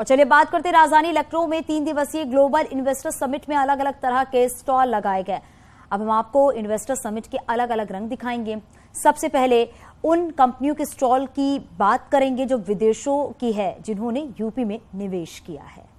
और चलिए बात करते हैं राजधानी लखनऊ में 3 दिवसीय ग्लोबल इन्वेस्टर समिट में अलग अलग तरह के स्टॉल लगाए गए। अब हम आपको इन्वेस्टर समिट के अलग अलग रंग दिखाएंगे। सबसे पहले उन कंपनियों के स्टॉल की बात करेंगे जो विदेशों की है, जिन्होंने यूपी में निवेश किया है।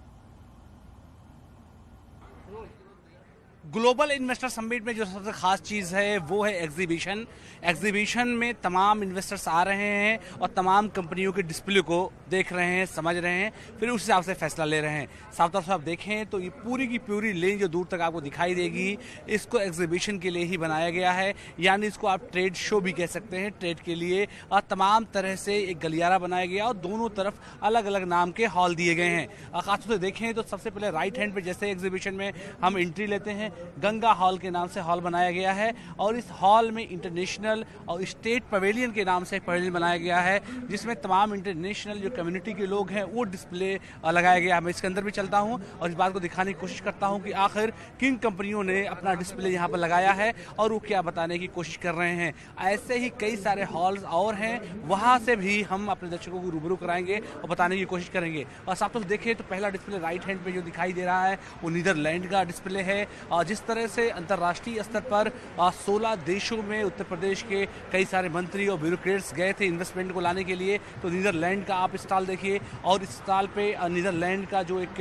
ग्लोबल इन्वेस्टर समिट में जो सबसे खास चीज़ है वो है एग्जीबिशन। एग्जीबिशन में तमाम इन्वेस्टर्स आ रहे हैं और तमाम कंपनियों के डिस्प्ले को देख रहे हैं, समझ रहे हैं, फिर उस हिसाब से फैसला ले रहे हैं। साफ तौर से आप देखें तो ये पूरी की पूरी लेन जो दूर तक आपको दिखाई देगी, इसको एग्जीबिशन के लिए ही बनाया गया है, यानी इसको आप ट्रेड शो भी कह सकते हैं। ट्रेड के लिए और तमाम तरह से एक गलियारा बनाया गया और दोनों तरफ अलग अलग नाम के हॉल दिए गए हैं। खासतौर से देखें तो सबसे पहले राइट हैंड पे जैसे एग्जीबिशन में हम एंट्री लेते हैं, गंगा हॉल के नाम से हॉल बनाया गया है और इस हॉल में इंटरनेशनल और स्टेट पवेलियन के नाम से एक पवेलियन बनाया गया है, जिसमें तमाम इंटरनेशनल जो कम्युनिटी के लोग हैं वो डिस्प्ले लगाया गया है। मैं इसके अंदर भी चलता हूं और इस बात को दिखाने की कोशिश करता हूं कि आखिर किन कंपनियों ने अपना डिस्प्ले यहां पर लगाया है और वो क्या बताने की कोशिश कर रहे हैं। ऐसे ही कई सारे हॉल्स और हैं, वहां से भी हम अपने दर्शकों को रूबरू कराएंगे और बताने की कोशिश करेंगे। और साथ ही देखें तो पहला डिस्प्ले राइट हैंड पे जो दिखाई दे रहा है वो नीदरलैंड का डिस्प्ले है। और जिस तरह से अंतर्राष्ट्रीय स्तर पर 16 देशों में उत्तर प्रदेश के कई सारे मंत्री और ब्यूरोक्रेट्स गए थे इन्वेस्टमेंट को लाने के लिए, तो नीदरलैंड का आप स्टॉल देखिए और इस स्टॉल पे नीदरलैंड का जो एक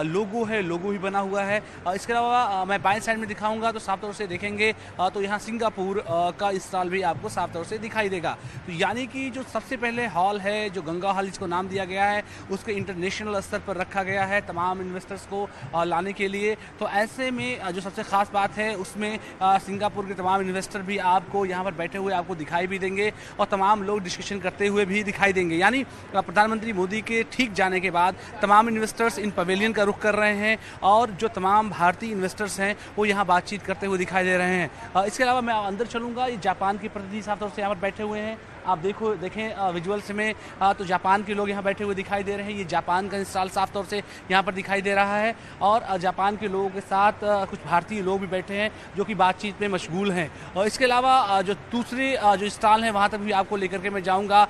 लोगो है, लोगो भी बना हुआ है। इसके अलावा मैं बाएं साइड में दिखाऊंगा तो साफ तौर से देखेंगे तो यहाँ सिंगापुर का स्टॉल भी आपको साफ तौर से दिखाई देगा। तो यानी कि जो सबसे पहले हॉल है, जो गंगा हॉल जिसको नाम दिया गया है, उसके इंटरनेशनल स्तर पर रखा गया है तमाम इन्वेस्टर्स को लाने के लिए। तो ऐसे में जो सबसे खास बात है उसमें सिंगापुर के तमाम इन्वेस्टर भी आपको यहाँ पर बैठे हुए आपको दिखाई भी देंगे और तमाम लोग डिस्कशन करते हुए भी दिखाई देंगे। यानी प्रधानमंत्री मोदी के ठीक जाने के बाद तमाम इन्वेस्टर्स इन पवेलियन का रुख कर रहे हैं और जो तमाम भारतीय इन्वेस्टर्स हैं वो यहाँ बातचीत करते हुए दिखाई दे रहे हैं। इसके अलावा मैं अंदर चलूँगा, ये जापान के प्रतिनिधि साफ तौर से यहाँ पर बैठे हुए हैं। आप देखें विजुअल्स में तो जापान के लोग यहाँ बैठे हुए दिखाई दे रहे हैं। ये जापान का स्टॉल साफ तौर से यहाँ पर दिखाई दे रहा है और जापान के लोगों के साथ कुछ भारतीय लोग भी बैठे हैं जो कि बातचीत में मशगूल हैं। और इसके अलावा जो दूसरे जो स्टॉल हैं वहाँ तक भी आपको लेकर के मैं जाऊँगा,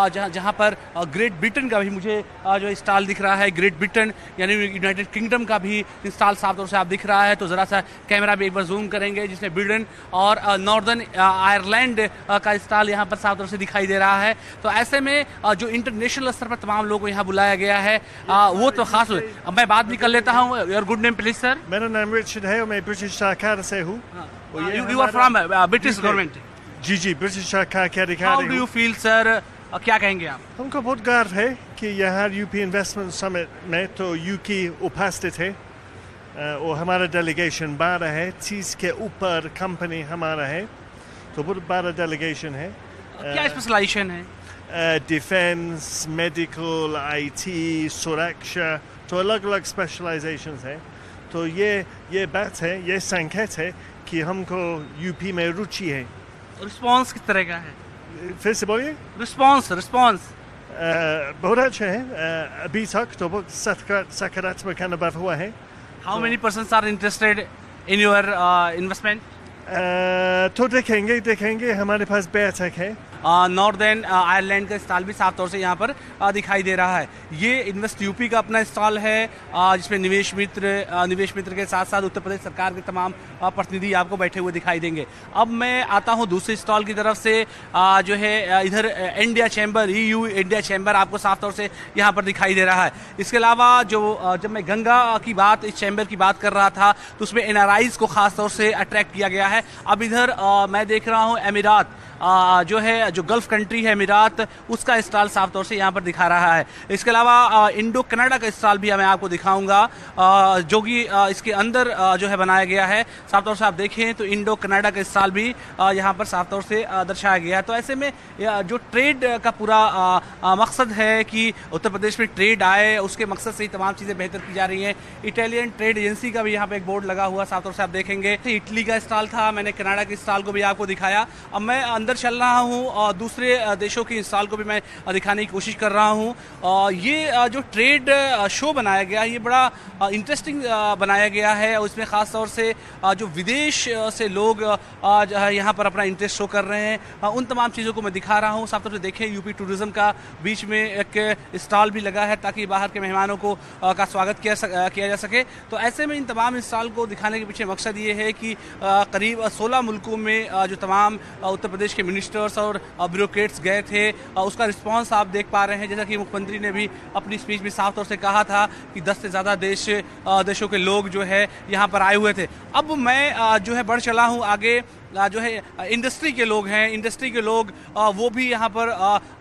जहाँ पर ग्रेट ब्रिटेन का भी मुझे जो स्टॉल दिख रहा है, ग्रेट ब्रिटेन यानी यूनाइटेड किंगडम का भी स्टॉल साफ तौर से आप दिख रहा है। तो ज़रा सा कैमरा भी एक बार जूम करेंगे, जिसमें ब्रिटेन और नॉर्दर्न आयरलैंड का स्टॉल यहाँ पर साफ तौर से दिखाई दे रहा है। तो ऐसे में जो इंटरनेशनल स्तर पर तमाम लोगों को यहाँ बुलाया गया है वो तो खास हुए। अब मैं बात भी कर लेता हूँ। Your good name please sir? मेरा नाम रिचर्ड है और मैं ब्रिटिश सरकार से हूँ। You are from British government? जी जी, ब्रिटिश सरकार के अधिकारी। How do you feel sir, क्या कहेंगे आप? हमको बहुत गर्व है कि यहाँ यूपी इन्वेस्टमेंट समिट में तो यूकी उपस्थित है और हमारा डेलीगेशन 12 है, 30 के ऊपर कंपनी हमारा है, तो बहुत बड़ा डेलीगेशन है। क्या स्पेशलाइजेशन है? डिफेंस, मेडिकल, आईटी, सुरक्षा, तो अलग अलग स्पेशलाइजेशंस है। तो ये बात है, ये संकेत है कि हमको यूपी में रुचि है। रिस्पांस किस तरह का है? फिर से बोलिए। रिस्पांस बहुत अच्छा है। अभी तक तो बहुत सकारात्मक अनुभव हुआ है। How many persons are interested in your investment? तो देखेंगे हमारे पास बैठक है। नॉर्दर्न आयरलैंड का स्टॉल भी साफ तौर से यहाँ पर दिखाई दे रहा है। ये इन्वेस्ट यूपी का अपना स्टॉल है, जिसमें निवेश मित्र के साथ साथ उत्तर प्रदेश सरकार के तमाम प्रतिनिधि आपको बैठे हुए दिखाई देंगे। अब मैं आता हूँ दूसरे स्टॉल की तरफ से, जो है इधर India chamber, EU India chamber आपको साफ तौर से यहाँ पर दिखाई दे रहा है। इसके अलावा जब मैं गंगा की बात, इस चैम्बर की बात कर रहा था, तो उसमें NRIs को खास तौर से अट्रैक्ट किया गया है। अब इधर मैं देख रहा हूँ अमीरात, जो गल्फ कंट्री है अमीरात, उसका स्टॉल साफ तौर से यहाँ पर दिखा रहा है। इसके अलावा इंडो कनाडा का स्टॉल भी मैं आपको दिखाऊंगा, जो कि इसके अंदर जो है बनाया गया है। साफ तौर से आप देखें तो इंडो कनाडा का स्टॉल भी यहाँ पर साफ तौर से दर्शाया गया है। तो ऐसे में जो ट्रेड का पूरा मकसद है कि उत्तर प्रदेश में ट्रेड आए, उसके मकसद से ही तमाम चीज़ें बेहतर की जा रही हैं। इटालियन ट्रेड एजेंसी का भी यहाँ पर एक बोर्ड लगा हुआ साफ तौर से आप देखेंगे। इटली का स्टॉल था, मैंने कनाडा के स्टॉल को भी आपको दिखाया। अब मैं अंदर चल रहा हूँ और दूसरे देशों की इंस्टॉल को भी मैं दिखाने की कोशिश कर रहा हूँ। ये जो ट्रेड शो बनाया गया है ये बड़ा इंटरेस्टिंग बनाया गया है और इसमें ख़ास तौर से जो विदेश से लोग यहाँ पर अपना इंटरेस्ट शो कर रहे हैं उन तमाम चीज़ों को मैं दिखा रहा हूँ। साफ तौर से देखें यूपी टूरिज़्म का बीच में एक स्टॉल भी लगा है ताकि बाहर के मेहमानों को का स्वागत किया जा सके। तो ऐसे में इन तमाम स्टॉल को दिखाने के पीछे मकसद ये है कि करीब 16 मुल्कों में जो तमाम उत्तर प्रदेश के मिनिस्टर्स और ब्यूरोक्रेट्स गए थे उसका रिस्पांस आप देख पा रहे हैं। जैसा कि मुख्यमंत्री ने भी अपनी स्पीच में साफ तौर से कहा था कि 10 से ज़्यादा देशों के लोग जो है यहाँ पर आए हुए थे। अब मैं जो है बढ़ चला हूँ आगे। जो है इंडस्ट्री के लोग हैं, इंडस्ट्री के लोग वो भी यहाँ पर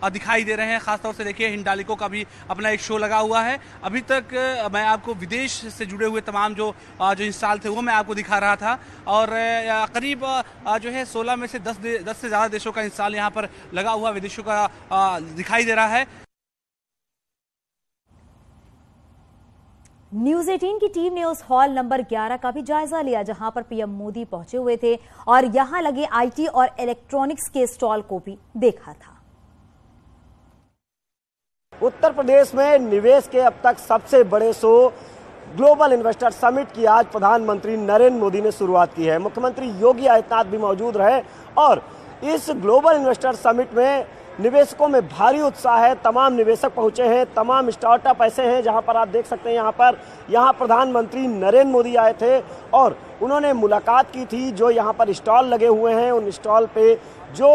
दिखाई दे रहे हैं। ख़ासतौर से देखिए हिंडाल्को का भी अपना एक शो लगा हुआ है। अभी तक मैं आपको विदेश से जुड़े हुए तमाम जो इंस्टॉल थे वो मैं आपको दिखा रहा था और करीब जो है 16 में से 10 से ज़्यादा देशों का इंस्टॉल यहाँ पर लगा हुआ विदेशों का दिखाई दे रहा है। न्यूज़ 18 की टीम ने उस हॉल नंबर 11 का भी जायजा लिया जहां पर पीएम मोदी पहुंचे हुए थे और यहां लगे आईटी और इलेक्ट्रॉनिक्स के स्टॉल को भी देखा था। उत्तर प्रदेश में निवेश के अब तक सबसे बड़े शो ग्लोबल इन्वेस्टर समिट की आज प्रधानमंत्री नरेंद्र मोदी ने शुरुआत की है। मुख्यमंत्री योगी आदित्यनाथ भी मौजूद रहे और इस ग्लोबल इन्वेस्टर समिट में निवेशकों में भारी उत्साह है। तमाम निवेशक पहुंचे हैं, तमाम स्टार्टअप ऐसे हैं जहां पर आप देख सकते हैं यहाँ प्रधानमंत्री नरेंद्र मोदी आए थे और उन्होंने मुलाकात की थी। जो यहाँ पर स्टॉल लगे हुए हैं उन स्टॉल पे जो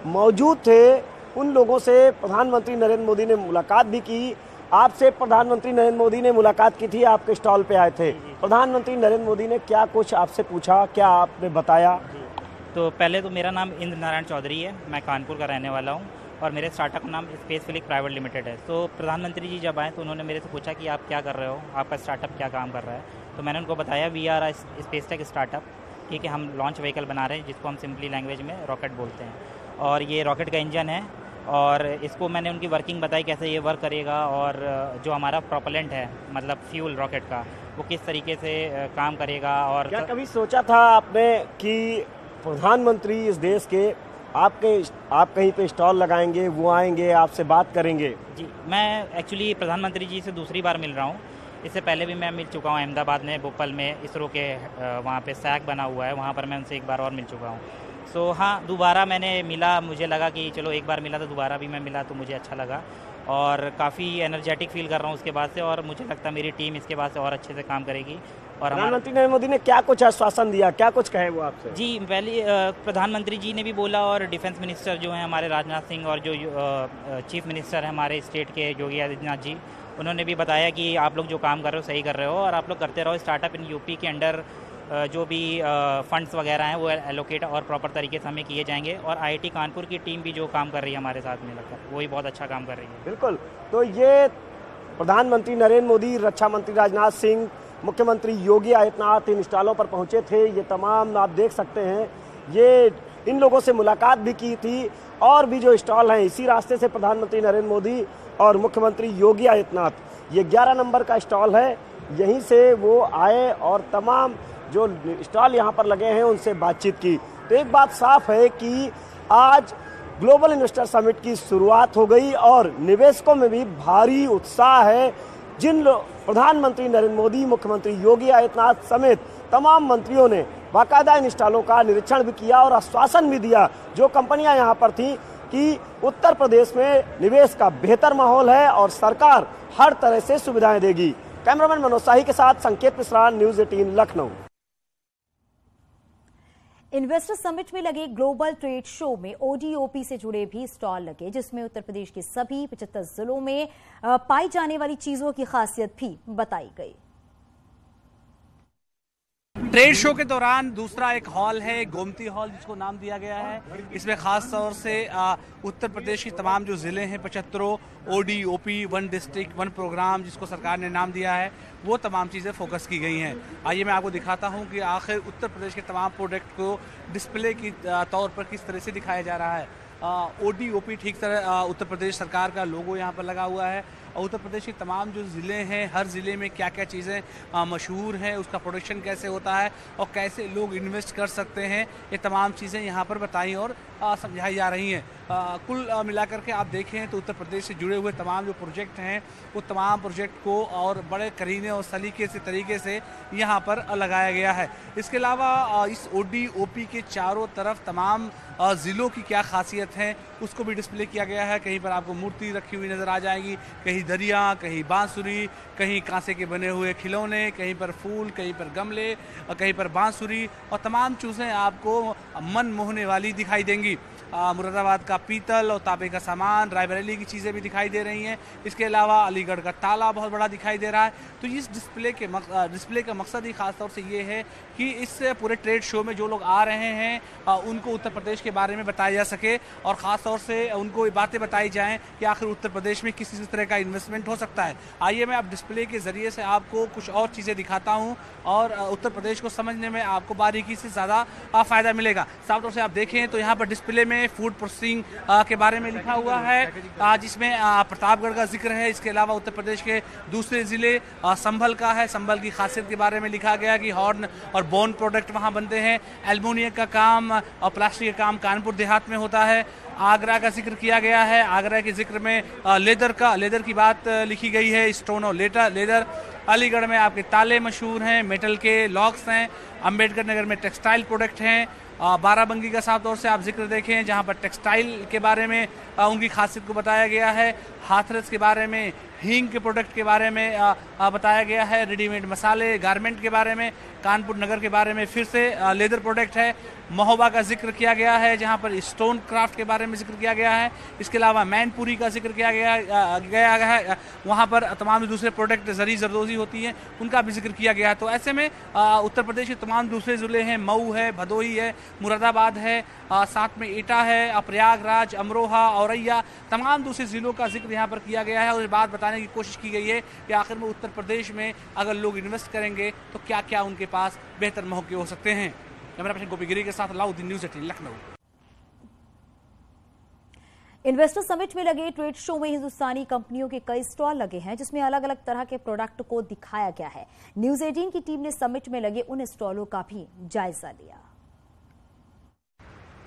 मौजूद थे उन लोगों से प्रधानमंत्री नरेंद्र मोदी ने मुलाकात भी की। आपसे प्रधानमंत्री नरेंद्र मोदी ने मुलाकात की थी, आपके स्टॉल पे आए थे। प्रधानमंत्री नरेंद्र मोदी ने क्या कुछ आपसे पूछा, क्या आपने बताया? तो पहले तो मेरा नाम इंद्र नारायण चौधरी है, मैं कानपुर का रहने वाला हूँ और मेरे स्टार्टअप का नाम स्पेस फ्लिक प्राइवेट लिमिटेड है। तो प्रधानमंत्री जी जब आए तो उन्होंने मेरे से पूछा कि आप क्या कर रहे हो, आपका स्टार्टअप क्या काम कर रहा है। तो मैंने उनको बताया we are space tech startup, ठीक है, हम लॉन्च व्हीकल बना रहे हैं जिसको हम सिंपली लैंग्वेज में रॉकेट बोलते हैं और ये रॉकेट का इंजन है और इसको मैंने उनकी वर्किंग बताई कैसे ये वर्क करेगा और जो हमारा प्रोपेलेंट है मतलब फ्यूल रॉकेट का वो किस तरीके से काम करेगा। और क्या कभी सोचा था आपने कि प्रधानमंत्री इस देश के आप कहीं पे स्टॉल लगाएंगे, वो आएंगे आपसे बात करेंगे? जी, मैं एक्चुअली प्रधानमंत्री जी से दूसरी बार मिल रहा हूँ। इससे पहले भी मैं मिल चुका हूँ अहमदाबाद में, भोपाल में इसरो के वहाँ पे सैक बना हुआ है, वहाँ पर मैं उनसे एक बार और मिल चुका हूँ। सो हाँ, दोबारा मैंने मिला, मुझे लगा कि चलो एक बार मिला तो दोबारा भी मैं मिला तो मुझे अच्छा लगा और काफ़ी एनर्जेटिक फील कर रहा हूँ उसके बाद से और मुझे लगता है मेरी टीम इसके बाद से और अच्छे से काम करेगी। और प्रधानमंत्री नरेंद्र मोदी ने क्या कुछ आश्वासन दिया, क्या कुछ कहे वो आपसे? जी, पहले प्रधानमंत्री जी ने भी बोला और डिफेंस मिनिस्टर जो हैं हमारे राजनाथ सिंह और जो चीफ मिनिस्टर हैं हमारे स्टेट के योगी आदित्यनाथ जी, उन्होंने भी बताया कि आप लोग जो काम कर रहे हो सही कर रहे हो और आप लोग करते रहो। स्टार्टअप इन यूपी के अंडर जो भी फंड्स वगैरह हैं वो एलोकेट और प्रॉपर तरीके से हमें किए जाएंगे और आईआईटी कानपुर की टीम भी जो काम कर रही है हमारे साथ में लगकर वही बहुत अच्छा काम कर रही है। बिल्कुल, तो ये प्रधानमंत्री नरेंद्र मोदी, रक्षा मंत्री राजनाथ सिंह, मुख्यमंत्री योगी आदित्यनाथ इन स्टॉलों पर पहुंचे थे। ये तमाम आप देख सकते हैं, ये इन लोगों से मुलाकात भी की थी और भी जो स्टॉल हैं इसी रास्ते से प्रधानमंत्री नरेंद्र मोदी और मुख्यमंत्री योगी आदित्यनाथ, ये 11 नंबर का स्टॉल है, यहीं से वो आए और तमाम जो स्टॉल यहाँ पर लगे हैं उनसे बातचीत की। तो एक बात साफ है कि आज ग्लोबल इन्वेस्टर समिट की शुरुआत हो गई और निवेशकों में भी भारी उत्साह है। जिन प्रधानमंत्री नरेंद्र मोदी, मुख्यमंत्री योगी आदित्यनाथ समेत तमाम मंत्रियों ने बाकायदा इन स्टॉलों का निरीक्षण भी किया और आश्वासन भी दिया जो कंपनियां यहाँ पर थीं कि उत्तर प्रदेश में निवेश का बेहतर माहौल है और सरकार हर तरह से सुविधाएं देगी। कैमरामैन मनोज शाही के साथ संकेत Mishra, news 18 Lucknow. Investor summit में लगे ग्लोबल ट्रेड शो में ओडीओपी से जुड़े भी स्टॉल लगे जिसमें उत्तर प्रदेश के सभी 75 जिलों में पाई जाने वाली चीजों की खासियत भी बताई गई। ट्रेड शो के दौरान दूसरा एक हॉल है गोमती हॉल जिसको नाम दिया गया है। इसमें खास तौर से उत्तर प्रदेश की तमाम जो ज़िले हैं 75 ODOP, one district one program जिसको सरकार ने नाम दिया है, वो तमाम चीज़ें फोकस की गई हैं। आइए मैं आपको दिखाता हूं कि आखिर उत्तर प्रदेश के तमाम प्रोडक्ट को डिस्प्ले की तौर पर किस तरह से दिखाया जा रहा है। ओडीओपी ठीक तरह उत्तर प्रदेश सरकार का लोगो यहाँ पर लगा हुआ है और उत्तर प्रदेश के तमाम जो ज़िले हैं, हर ज़िले में क्या क्या चीज़ें मशहूर हैं, उसका प्रोडक्शन कैसे होता है और कैसे लोग इन्वेस्ट कर सकते हैं, ये तमाम चीज़ें यहाँ पर बताई और समझाई जा रही हैं। कुल मिलाकर के आप देखें तो उत्तर प्रदेश से जुड़े हुए तमाम जो प्रोजेक्ट हैं वो तमाम प्रोजेक्ट को और बड़े करीने और सलीके से तरीके से यहाँ पर लगाया गया है। इसके अलावा इस ODOP के चारों तरफ तमाम ज़िलों की क्या खासियत है उसको भी डिस्प्ले किया गया है। कहीं पर आपको मूर्ति रखी हुई नज़र आ जाएगी, कहीं दरिया, कहीं बांसुरी, कहीं कांसे के बने हुए खिलौने, कहीं पर फूल, कहीं पर गमले, कहीं पर बांसुरी और तमाम चीज़ें आपको मन मोहने वाली दिखाई देंगी। मुरादाबाद का पीतल और तांबे का सामान, रायबरेली की चीज़ें भी दिखाई दे रही हैं। इसके अलावा अलीगढ़ का ताला बहुत बड़ा दिखाई दे रहा है। तो इस डिस्प्ले का मकसद ही खास तौर से ये है कि इस पूरे ट्रेड शो में जो लोग आ रहे हैं उनको उत्तर प्रदेश के बारे में बताया जा सके और ख़ास तौर से उनको ये बातें बताई जाएं कि आखिर उत्तर प्रदेश में किस तरह का इन्वेस्टमेंट हो सकता है। आइए मैं अब डिस्प्ले के ज़रिए से आपको कुछ और चीज़ें दिखाता हूँ और उत्तर प्रदेश को समझने में आपको बारीकी से ज़्यादा फ़ायदा मिलेगा। साफ तौर से आप देखें तो यहाँ पर डिस्प्ले में फूड प्रोसेसिंग के बारे में लिखा हुआ है जिसमें प्रतापगढ़ का जिक्र है। इसके अलावा उत्तर प्रदेश के दूसरे ज़िले संभल का है, संभल की खासियत के बारे में लिखा गया कि हॉर्न और बोन प्रोडक्ट वहाँ बनते हैं। एल्युमिनियम का काम और प्लास्टिक का काम कानपुर देहात में होता है। आगरा का जिक्र किया गया है, आगरा के जिक्र में लेदर की बात लिखी गई है, स्टोन और लेदर। अलीगढ़ में आपके ताले मशहूर हैं, मेटल के लॉक्स हैं। अम्बेडकर नगर में टेक्सटाइल प्रोडक्ट हैं। बाराबंकी का साफ तौर से आप जिक्र देखें जहां पर टेक्सटाइल के बारे में उनकी खासियत को बताया गया है। हाथरस के बारे में, हींग के प्रोडक्ट के बारे में बताया गया है। रेडीमेड मसाले, गारमेंट के बारे में, कानपुर नगर के बारे में फिर से लेदर प्रोडक्ट है। महोबा का जिक्र किया गया है जहां पर स्टोन क्राफ्ट के बारे में जिक्र किया गया है। इसके अलावा मैनपुरी का जिक्र किया गया है, वहां पर तमाम दूसरे प्रोडक्ट जरी जरदोजी होती हैं उनका भी जिक्र किया गया है। तो ऐसे में उत्तर प्रदेश के तमाम दूसरे ज़िले हैं, मऊ है, भदोही है, मुरादाबाद है, साथ में एटा है, प्रयागराज, अमरोहा, औरैया, तमाम दूसरे ज़िलों का जिक्र यहाँ पर किया गया है और बात बताने की कोशिश की गई है कि आखिर में उत्तर प्रदेश में अगर लोग इन्वेस्ट करेंगे तो क्या क्या उनके पास बेहतर मौके हो सकते हैं। कैमरा पर्सन गोपी गिरी के साथ Alauddin, news 18 Lucknow. Investor summit में लगे ट्रेड शो में हिंदुस्तानी कंपनियों के कई स्टॉल लगे हैं जिसमें अलग अलग तरह के प्रोडक्ट को दिखाया गया है। न्यूज़ 18 की टीम ने समिट में लगे उन स्टॉलों का भी जायजा लिया।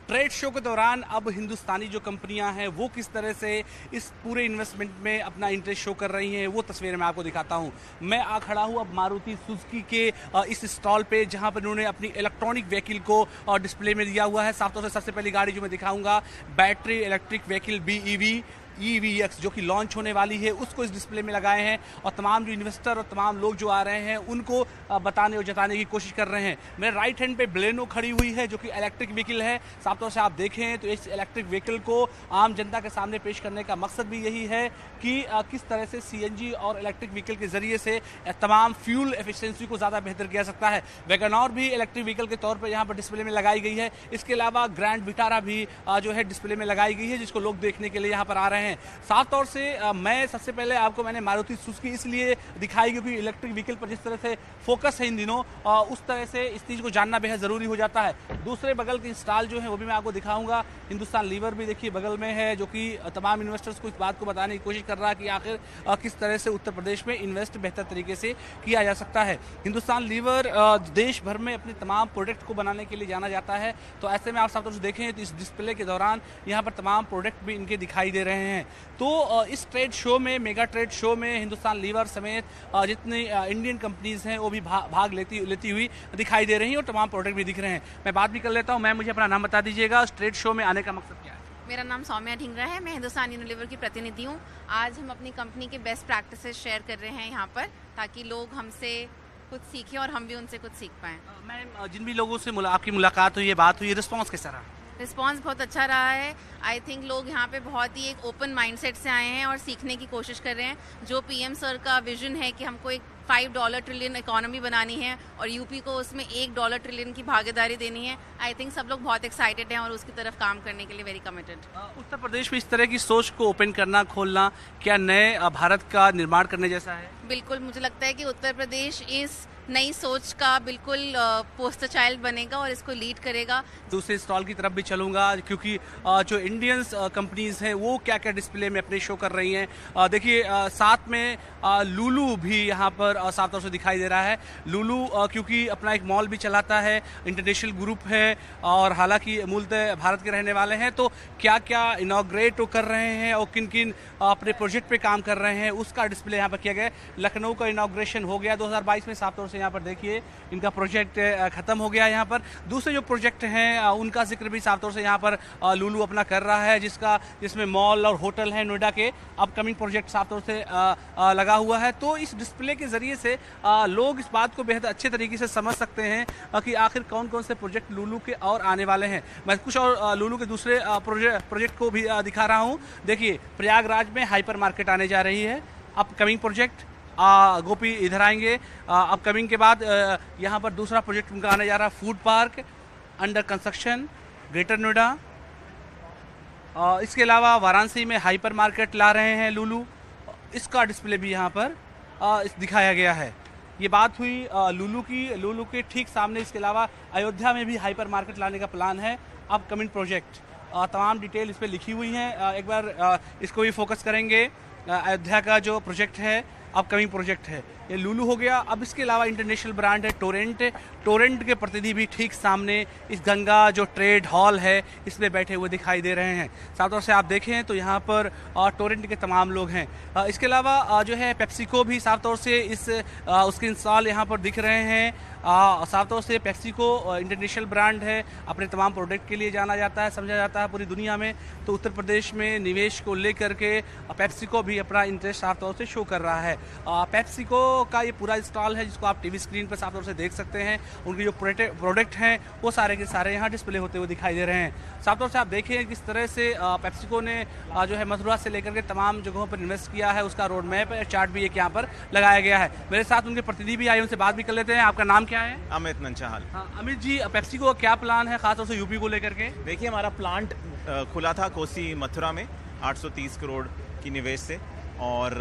ट्रेड शो के दौरान अब हिंदुस्तानी जो कंपनियां हैं वो किस तरह से इस पूरे इन्वेस्टमेंट में अपना इंटरेस्ट शो कर रही हैं वो तस्वीरें मैं आपको दिखाता हूं। मैं खड़ा हूं अब मारुति सुजुकी के इस स्टॉल पे जहां पर उन्होंने अपनी इलेक्ट्रॉनिक व्हीकल को डिस्प्ले में दिया हुआ है। साफ तौर से सबसे पहली गाड़ी जो मैं दिखाऊंगा battery electric vehicle BEV EVX जो कि लॉन्च होने वाली है उसको इस डिस्प्ले में लगाए हैं और तमाम जो इन्वेस्टर और तमाम लोग जो आ रहे हैं उनको बताने और जताने की कोशिश कर रहे हैं। मेरे राइट हैंड पे ब्लेनो खड़ी हुई है जो कि इलेक्ट्रिक व्हीकल है। साफ तौर से आप देखें तो इस इलेक्ट्रिक व्हीकल को आम जनता के सामने पेश करने का मकसद भी यही है कि किस तरह से CNG और इलेक्ट्रिक व्हीकल के जरिए से तमाम फ्यूल एफिशिएंसी को ज़्यादा बेहतर किया सकता है। वैगनआर भी इलेक्ट्रिक व्हीकल के तौर पर यहाँ पर डिस्प्ले में लगाई गई है। इसके अलावा ग्रैंड विटारा भी जो है डिस्प्ले में लगाई गई है जिसको लोग देखने के लिए यहाँ पर आ रहे हैं। साफ तौर से मैं सबसे पहले आपको मैंने मारुति सुजुकी इसलिए दिखाई क्योंकि इलेक्ट्रिक व्हीकल पर जिस तरह से फोकस है इन दिनों उस तरह से इस चीज़ को जानना बेहद ज़रूरी हो जाता है। दूसरे बगल के स्टॉल जो है वो भी मैं आपको दिखाऊंगा। हिंदुस्तान लीवर भी देखिए बगल में है जो कि तमाम इन्वेस्टर्स को इस बात को बताने की कोशिश कर रहा है कि आखिर किस तरह से उत्तर प्रदेश में इन्वेस्ट बेहतर तरीके से किया जा सकता है। हिंदुस्तान लीवर देश भर में अपने तमाम प्रोडक्ट को बनाने के लिए जाना जाता है। तो ऐसे में आप साफ तौर से देखें तो इस डिस्प्ले के दौरान यहाँ पर तमाम प्रोडक्ट भी इनके दिखाई दे रहे हैं। तो इस ट्रेड शो में, मेगा ट्रेड शो में हिंदुस्तान लीवर समेत जितनी इंडियन कंपनीज हैं वो भी भाग लेती हुई दिखाई दे रही हैं और तमाम प्रोडक्ट भी दिख रहे हैं। मैं बात भी कर लेता हूं। मैम मुझे अपना नाम बता दीजिएगा, इस ट्रेड शो में आने का मकसद क्या है? मेरा नाम सौम्या ढिंगरा है, मैं हिंदुस्तान यूनिलीवर की प्रतिनिधि हूँ। आज हम अपनी कंपनी के बेस्ट प्रैक्टिसेस शेयर कर रहे हैं यहाँ पर ताकि लोग हमसे कुछ सीखें और हम भी उनसे कुछ सीख पाएँ। मैम जिन भी लोगों से आपकी मुलाकात हुई, बात हुई, रिस्पॉन्स कैसा रहा? रिस्पांस बहुत अच्छा रहा है। आई थिंक लोग यहाँ पे बहुत ही एक ओपन माइंडसेट से आए हैं और सीखने की कोशिश कर रहे हैं। जो PM सर का विजन है कि हमको एक $5 ट्रिलियन इकोनॉमी बनानी है और यूपी को उसमें $1 ट्रिलियन की भागीदारी देनी है, आई थिंक सब लोग बहुत एक्साइटेड हैं और उसकी तरफ काम करने के लिए वेरी कमिटेड। उत्तर प्रदेश में इस तरह की सोच को ओपन करना, खोलना क्या नए भारत का निर्माण करने जैसा है? बिल्कुल, मुझे लगता है कि उत्तर प्रदेश इस नई सोच का बिल्कुल पोस्टर चाइल्ड बनेगा और इसको लीड करेगा। दूसरे स्टॉल की तरफ भी चलूंगा क्योंकि जो इंडियंस कंपनीज हैं वो क्या क्या डिस्प्ले में अपने शो कर रही हैं। देखिए साथ में लुलु भी यहाँ पर साफ तौर से दिखाई दे रहा है। लुलु क्योंकि अपना एक मॉल भी चलाता है, इंटरनेशनल ग्रुप है और हालांकि मूलतः भारत के रहने वाले हैं, तो क्या क्या इनॉग्रेट कर रहे हैं और किन किन अपने प्रोजेक्ट पे काम कर रहे हैं उसका डिस्प्ले यहाँ पर किया गया। लखनऊ का इनॉग्रेशन हो गया 2022 में, साफ तौर से यहाँ पर देखिए इनका प्रोजेक्ट खत्म हो गया। यहाँ पर दूसरे जो प्रोजेक्ट हैं उनका जिक्र भी साफ तौर से यहाँ पर लुलु अपना कर रहा है, जिसमें मॉल और होटल है नोएडा के। अपकमिंग प्रोजेक्ट साफ तौर से लगा हुआ है। तो इस डिस्प्ले के जरिए से लोग इस बात को बेहद अच्छे तरीके से समझ सकते हैं कि आखिर कौन कौन से प्रोजेक्ट लुलु के और आने वाले हैं। मैं कुछ और लुलु के दूसरे प्रोजेक्ट को भी दिखा रहा हूँ। देखिए प्रयागराज में हाइपर मार्केट आने जा रही है, अपकमिंग प्रोजेक्ट। गोपी इधर आएंगे। अपकमिंग के बाद यहाँ पर दूसरा प्रोजेक्ट उनका आने जा रहा है, food park under construction greater Noida. इसके अलावा वाराणसी में हाइपर मार्केट ला रहे हैं लुलु, इसका डिस्प्ले भी यहाँ पर दिखाया गया है। ये बात हुई लुलु की। लुलु के ठीक सामने इसके अलावा अयोध्या में भी हाइपर मार्केट लाने का प्लान है। अपकमिंग प्रोजेक्ट तमाम डिटेल इस पर लिखी हुई हैं। एक बार इसको भी फोकस करेंगे। अयोध्या का जो प्रोजेक्ट है अपकमिंग प्रोजेक्ट है, ये लुलु हो गया। अब इसके अलावा इंटरनेशनल ब्रांड है टोरेंट। टोरेंट के प्रतिनिधि भी ठीक सामने इस गंगा जो ट्रेड हॉल है इसमें बैठे हुए दिखाई दे रहे हैं। साफ तौर से आप देखें तो यहाँ पर टोरेंट के तमाम लोग हैं। इसके अलावा जो है पेप्सिको भी साफ तौर से उसके इंस्टॉल यहाँ पर दिख रहे हैं। साफ तौर से पेप्सिको इंटरनेशनल ब्रांड है, अपने तमाम प्रोडक्ट के लिए जाना जाता है, समझा जाता है पूरी दुनिया में। तो उत्तर प्रदेश में निवेश को लेकर के पेप्सिको भी अपना इंटरेस्ट साफ तौर से शो कर रहा है। पेप्सिको का ये पूरा स्टॉल है जिसको आप टीवी स्क्रीन पर साफ तौर से देख सकते हैं। उनके जो प्रोडक्ट हैं वो सारे के सारे यहाँ डिस्प्ले होते हुए दिखाई दे रहे हैं। साफ तौर से आप देखें किस तरह से पेप्सिको ने जो है मथुरा से लेकर के तमाम जगहों पर इन्वेस्ट किया है, उसका रोड मैप चार्ट भी एक यहाँ पर लगाया गया है। मेरे साथ उनके प्रतिनिधि भी आए, उनसे बात भी कर लेते हैं। आपका नाम क्या है? अमित नंचाल। हाँ अमित जी, पेप्सिको का क्या प्लान है खासतौर से यूपी को लेकर के? देखिए हमारा प्लांट खुला था कोसी मथुरा में 830 करोड़ की निवेश से, और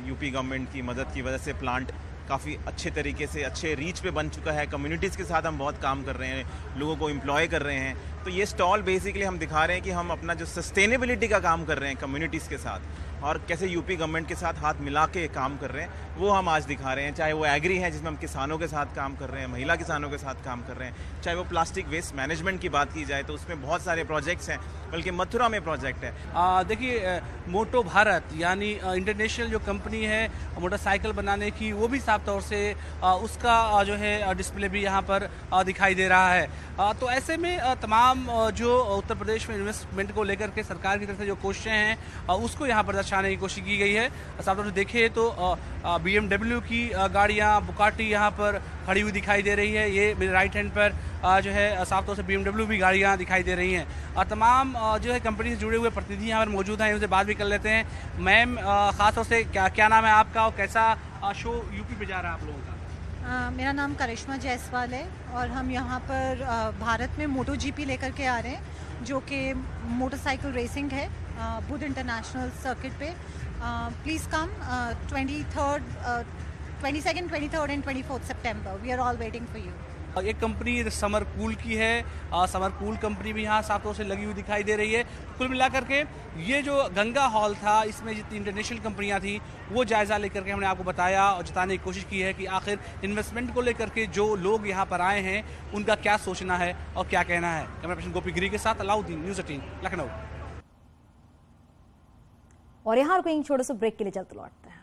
यूपी गवर्नमेंट की मदद की वजह से प्लांट काफ़ी अच्छे तरीके से अच्छे रीच पे बन चुका है। कम्युनिटीज़ के साथ हम बहुत काम कर रहे हैं, लोगों को एम्प्लॉय कर रहे हैं। तो ये स्टॉल बेसिकली हम दिखा रहे हैं कि हम अपना जो सस्टेनेबिलिटी का काम कर रहे हैं कम्युनिटीज़ के साथ, और कैसे यूपी गवर्नमेंट के साथ हाथ मिला के काम कर रहे हैं, वो हम आज दिखा रहे हैं। चाहे वो एग्री है जिसमें हम किसानों के साथ काम कर रहे हैं, महिला किसानों के साथ काम कर रहे हैं, चाहे वो प्लास्टिक वेस्ट मैनेजमेंट की बात की जाए तो उसमें बहुत सारे प्रोजेक्ट्स हैं, बल्कि मथुरा में प्रोजेक्ट है। देखिए मोटो भारत यानी इंटरनेशनल जो कंपनी है मोटरसाइकिल बनाने की, वो भी साफ तौर से उसका जो है डिस्प्ले भी यहाँ पर दिखाई दे रहा है। तो ऐसे में तमाम जो उत्तर प्रदेश में इन्वेस्टमेंट को लेकर के सरकार की तरफ से जो कोशिशें हैं उसको यहाँ पर दर्शाने की कोशिश की गई है। साफ तौर से देखिए तो BMW की गाड़ियाँ, बुकाटी यहाँ पर खड़ी हुई दिखाई दे रही है। ये मेरे राइट हैंड पर जो है साफ तौर से BMW भी गाड़ियाँ दिखाई दे रही हैं। तमाम जो है कंपनी से जुड़े हुए प्रतिनिधि यहाँ पर मौजूद हैं, उनसे बात भी कर लेते हैं। मैम ख़ास तौर से क्या नाम है आपका और कैसा शो यूपी पे जा रहा है आप लोगों का? मेरा नाम करिश्मा जायसवाल है और हम यहाँ पर भारत में मोटो GP लेकर के आ रहे हैं, जो कि मोटरसाइकिल रेसिंग है बुध इंटरनेशनल सर्किट पे। Please come 22nd, 23rd and 24th सितंबर। We are all waiting for you. एक कंपनी समर कूल की है, समर कूल कंपनी भी यहाँ साफ तौर से लगी हुई दिखाई दे रही है। कुल मिलाकर के ये जो गंगा हॉल था, इसमें जितनी इंटरनेशनल कंपनियाँ थी वो जायज़ा लेकर के हमने आपको बताया और जताने की कोशिश की है कि आखिर इन्वेस्टमेंट को लेकर के जो लोग यहाँ पर आए हैं उनका क्या सोचना है और क्या कहना है। कैमरा पर्सन गोपी गिरी के साथ अलाउद्दीन, न्यूज़ 18 लखनऊ। और यहाँ रुकेंगे, छोटे से ब्रेक के लिए चलते लौटते हैं।